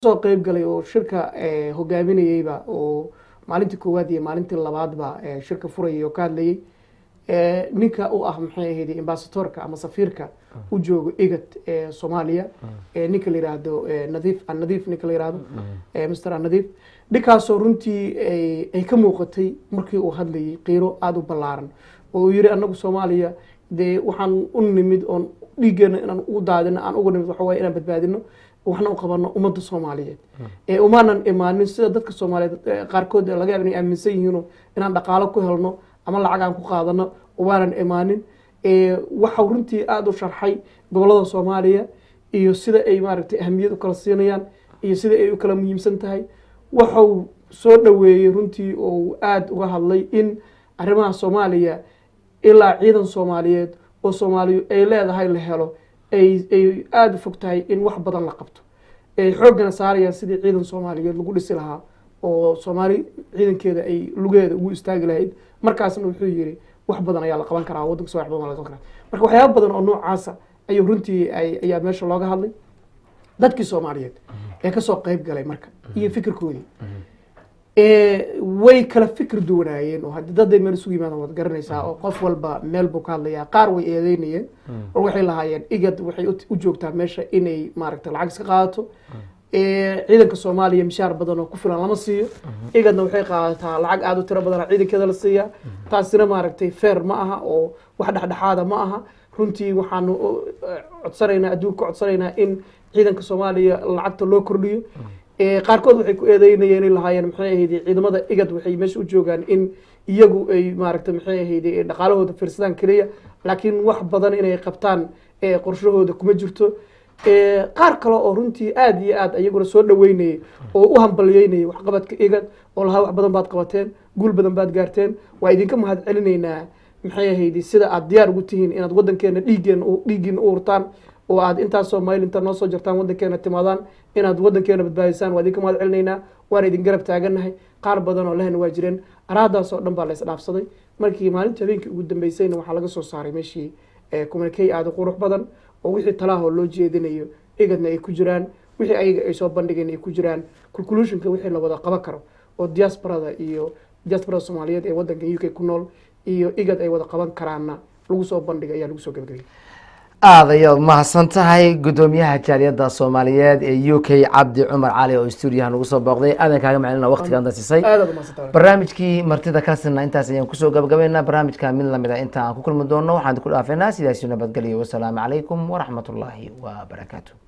soo qayb galay oo shirka hogaaminayayba oo maalintii koowaad iyo maalintii labaadba shirka furayay oo ka hadlayay ninka u ah maxay ahayd ambassadorka ama safiirka u joogo igad Soomaaliya ninka la yiraahdo nadiif ninka la yiraahdo Mr. Nadiif dhikaasoo runtii ay ka muuqatay markii uu hadlayay qiiro aad u ballaaran oo yiri anagu Soomaaliya de waxaan u nimid on dhiigana inaan u daadino aan ugu nimid waxa way inaan badbaadino waxna u qabano ummadda Soomaaliyeed umaanan imaanin sida dadka Soomaaliyeed qaarkood laga yaabo inay aaminsan yihiin inaan dhaqaale ku helno ama lacag aan ku qaadano waanan imaanin waxa runtii aad u sharxay gobolada Soomaaliya iyo sida ay maaragtay ahamiyad u kala siinayaan iyo sida ay u kala muhiimsan tahay waxa uu soo dhaweeyay runtii oo aad uga hadlay in arrimaha Soomaaliya ilaa ciidan Soomaaliyeed oo Soomaaliya ay leedahay la helo ay aad u fogtahay in wax badan la qabto xoogana saarayaan sidii ciidan Soomaaliyeed lagu dhisi lahaa oo Soomaali ciidankeeda ay lugeeda ugu istaagi lahayd markaasna wuxuu yiri wax badan ayaa la qaban karaa wadanka soo wax badan la qaban karaa marka waxyaabo badan oo noocaas ay runtii ayaa meesha looga hadlay dadkii Soomaaliyeed ee ka soo qayb galay marka iyo fikirkoodii way kala fikir duwanaayeen oo dad ay meel isugu yimaadaan wad garanaysaa oo qof walba meel buu ka hadlayaa qaar way eedeynayeen oo waxay lahaayeen igad waxay u joogtaa meesha inay maaragtay lacag iska qaadato ciidanka Soomaaliya mishaar badan oo ku filan lama siiyo igadna waxay qaadataa lacag aad u tiro badan ciidankeeda la siiyaa taasina maaragtay fair ma aha oo wax dhaxdhaxaada ma aha runtii waxaan codsanaynaa adduunka codsanaynaa in ciidanka Soomaaliya lacagta loo kordhiyo qaarkood waxay ku eedeynayeen in lahaayeen maxay ahayd ciidamada igad waxay meesha u joogaan in iyagu ay maaragtay maxay ahayd dhaqaalahooda fiirsadaan kaliya laakiin wax badan inay qabtaan qorshahooda kuma jirto qaar kale oo runtii aad iyo aad ayaguna soo dhaweynayay oo u hambalyeynayay wax qabadka igad oo laha wax badan baad qabateen guul badan baad gaarteen waa idinka mahad celinaynaa maxay ahayd sida aad diyaar ugu tihiin inaad wadankeena dhiigeen u urtaan oo aad intaas Soomaali inta noo soo jartaan wadankeena timaadaan inaad wadankeena badbaadisaan waa idinka mahad celinaynaa waan idin garab taaganahay qaar badan oo lehna waa jireen araadaas oo dhan baa la isdhaafsaday markii maalinta habeenkii ugu dambeysayna waxaa laga soo saaray meeshii communique aad u qurux badan oo wixii talaha loo jeedinayo igadna ay ku jiraan wixii ayaga ay soo bandhigeen ay ku jiraan conclusionka wixii la wada qaban karo oo diasporada Soomaaliyeed ee wadanka UK ku nool iyo igad ay wada qaban karaana lagu soo bandhigay ayaa lagu soo gabagabay aad ayaad mahadsan tahay gudoomiyaha jaaliyadda Soomaaliyeed ee UK Cabdi Cumar Cali oo stuudiyaha nagu soo booqday aadan kaaga macalina waqtiga aan siisay barnaamijkii martida Kalsan intaas ayaan ku soo gabagabeynaa barnaamijka mid lamid ah inta aan ku kulmi doono waxaan ku dhaafeynaa sidaas nabadgelyo wassalaamu calaykum wa rahmatullaahi wa barakaatuh